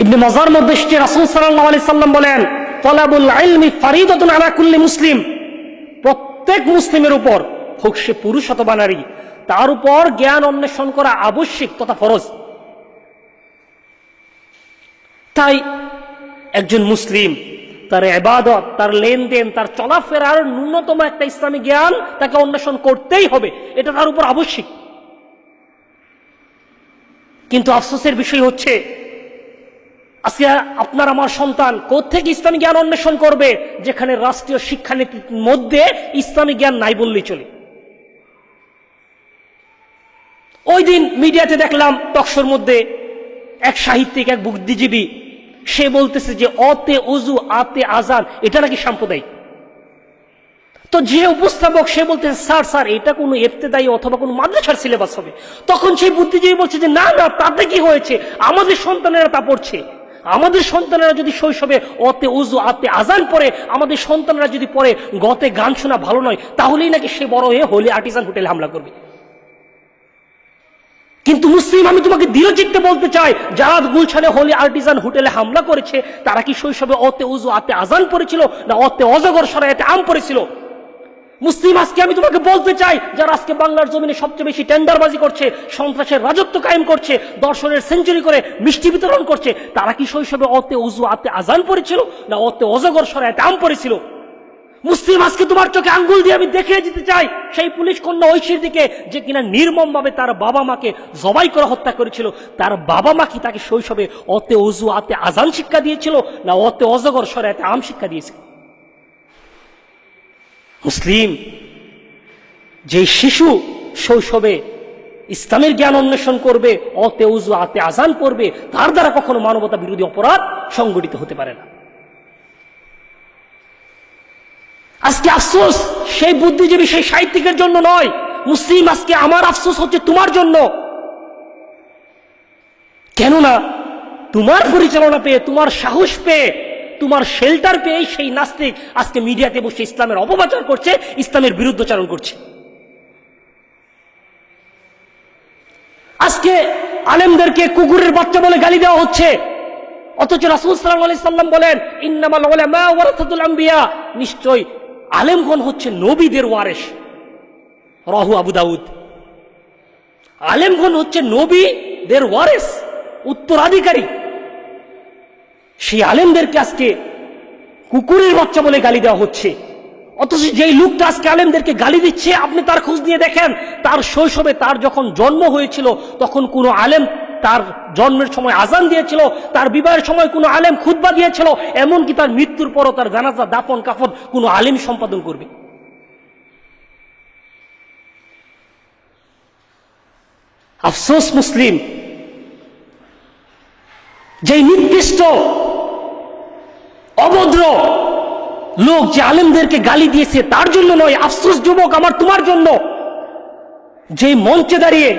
ইবনে মাজার মধ্যে এসেছে রাসূল সাল্লাল্লাহু আলাইহি সাল্লাম বলেন, তালাবুল ইলমি ফারিদাতুন আলা কুল্লি মুসলিম, প্রত্যেক মুসলিমের উপর, হোক সে পুরুষ অথবা নারী, তার উপর জ্ঞান অন্বেষণ করা আবশ্যিক তথা ফরজ। তাই একজন মুসলিম তার ইবাদত, তার লেনদেন, তার চলাফেরার ন্যূনতম একটা ইসলামী জ্ঞান তাকে অন্বেষণ করতেই হবে, এটা তার উপর আবশ্যিক। কিন্তু আফসোসের বিষয় হচ্ছে আজকে আপনার আমার সন্তান কোত্থেকে ইসলামী জ্ঞান অন্বেষণ করবে, যেখানে রাষ্ট্রীয় শিক্ষানীতির মধ্যে ইসলামী জ্ঞান নাই বললেই চলে। ওই দিন মিডিয়াতে দেখলাম টকশোর মধ্যে এক সাহিত্যিক, এক বুদ্ধিজীবী, সে বলতেছে যে অতে ওযু আতে আজান এটা নাকি সাম্প্রদায়িক। তো যে উপস্থাপক সে বলতেছে স্যার এটা কোনো ইফতেদায়ী অথবা কোনো মাদ্রাসার সিলেবাস হবে। তখন সেই বুদ্ধিজীবী বলছে যে না না, তাতে কি হয়েছে, আমাদের সন্তানেরা তা পড়ছে। আমাদের সন্তানেরা যদি শৈশবে অতে ওযু আতে আজান পড়ে, আমাদের সন্তানেরা যদি পড়ে গতে গান শোনা ভালো নয়, তাহলেই নাকি সে বড় হয়ে হোলি আর্টিজান হোটেলে হামলা করবে। কিন্তু মুসলিম, আমি তোমাকে দৃঢ়চিত্তে বলতে চাই, যারা গুলশানে হোলি আর্টিজান হোটেলে হামলা করেছে তারা কি শৈশবে অতে ওযু আতে আজান পড়েছিল না অতে অজগর সরায়াতে আম পড়েছিল? মুসলিম, আজকে আমি তোমাকে বলতে চাই, যারা আজকে বাংলার জমিনে সবচেয়ে বেশি টেন্ডারবাজি করছে, সন্ত্রাসের রাজত্ব কায়েম করছে, দর্শনের সেঞ্চুরি করে মিষ্টি বিতরণ করছে, তারা কি শৈশবে অতে ওযু আতে আজান পড়েছিল না অতে অজগর সরায়াতে আম পড়েছিল? মুসলিম, আজকে তোমার চোখে আঙ্গুল দিয়ে আমি দেখিয়ে দিতে চাই সেই পুলিশ কন্যা ঐশীর দিকে, যে কিনা নির্মম ভাবে তার বাবা মাকে জবাই করে হত্যা করেছিল। তার বাবা মা কি তাকে শৈশবে অতে ওযু আতে আজান শিক্ষা দিয়েছিল না অতে অজগর সরায়াতে আম শিক্ষা দিয়েছিল? মুসলিম, যে শিশু শৈশবে ইসলামের জ্ঞান অন্বেষণ করবে, অতে ওযু আতে আজান পড়বে, তার দ্বারা কখনো মানবতা বিরোধী অপরাধ সংগঠিত হতে পারে না। আজকে আফসোস সেই বুদ্ধিজীবী, সেই সাহিত্যিকের জন্য নয়। মুসলিম, আজকে আমার আফসোস হচ্ছে তোমার জন্য। কেননা তোমার পরিচালনা পেয়ে, তোমার সাহস পেয়ে, তোমার শেল্টার পেয়ে সেই নাস্তিক আজকে মিডিয়াতে বসে ইসলামের অপপ্রচার করছে, ইসলামের বিরুদ্ধচারণ করছে। আজকে আলেমদেরকে কুকুরের বাচ্চা বলে গালি দেওয়া হচ্ছে, অথচ রাসূল সাল্লাল্লাহু আলাইহি সাল্লাম বলেন ইন্নামাল উলামা ওয়ারাসাতুল আম্বিয়া, নিশ্চয় আলেমগণ হচ্ছে নবীদের ওয়ারিস। রাহু আবু দাউদ। আলেমগণ হচ্ছে নবীদের ওয়ারিস, উত্তরাধিকারী। সেই আলেমদেরকে আজকে কুকুরের বাচ্চা বলে গালি দেওয়া হচ্ছে। অথচ যেই লোকটা আজকে আলেমদেরকে গালি দিচ্ছে, আপনি তার খোঁজ নিয়ে দেখেন, তার শৈশবে, তার যখন জন্ম হয়েছিল তখন কোনো আলেম তার জন্মের সময় আজান দিয়েছিল, তার বিবাহের সময় কোনো আলেম খুতবা দিয়েছিল, এমনকি তার মৃত্যুর পরও তার জানাজা, দাফন কাফন কোনো আলেম সম্পাদন করবে। আফসোস মুসলিম, যেই নির্দিষ্ট অভদ্র লোক যে আলেমদেরকে গালি দিয়েছে তার জন্য নয়, আফসোস যুবক আমার তোমার জন্য, যে মঞ্চে দাঁড়িয়ে,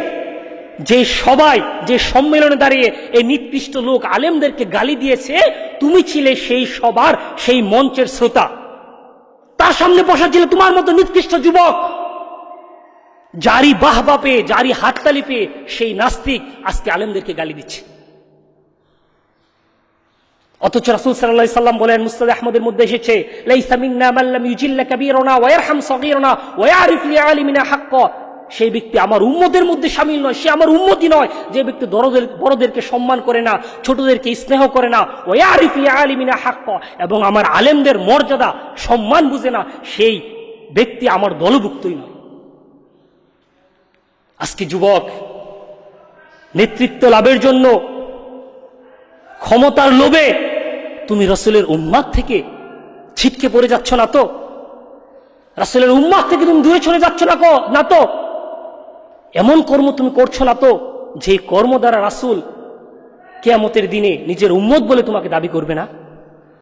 যে সবাই, যে সম্মেলনে দাঁড়িয়ে এই নিকৃষ্ট লোক আলেমদেরকে গালি দিয়েছে, তুমি ছিলে সেই সবার, সেই মঞ্চের শ্রোতা। তার সামনে বসা ছিল তোমার মতো নিকৃষ্ট যুবক, যারই বাহবা পেয়ে, যারই হাততালি পেয়ে সেই নাস্তিক আজকে আলেমদেরকে গালি দিচ্ছে। অথচ রাসূল সাল্লাল্লাহু আলাইহি সাল্লাম বলেন, মুসনাদ আহমদের মধ্যে এসেছে, লাইসা মিন্না মান লাম ইউজিল্লা কাবীরানা ওয়া ইয়ারহাম সগীরানা ওয়া ইয়ারিফ লিআলিমিনা হাক্কা, সেই ব্যক্তি আমার উম্মতের মধ্যে শামিল নয়, সে আমার উম্মতই নয়। যে ব্যক্তি বড়দেরকে সম্মান করে না, ছোটদেরকে স্নেহ করে না, ওয়া ইয়ারিফ লিআলিমিনা হাক্কা, এবং আমার আলেমদের মর্যাদা সম্মান বুঝে না, সেই ব্যক্তি আমার দলভুক্তই নয়। আজকে যুবক, নেতৃত্ব লাভের জন্য, ক্ষমতার লোভে তুমি রাসূলের উম্মাত থেকে ছিটকে পড়ে যাচ্ছ না তো? রাসূলের উম্মাত থেকে তুমি দূরে চলে যাচ্ছ না তো? এমন কর্ম তুমি করছো না তো যে কর্ম দ্বারা রাসূল কিয়ামতের দিনে নিজের উম্মত বলে তোমাকে দাবি করবে না?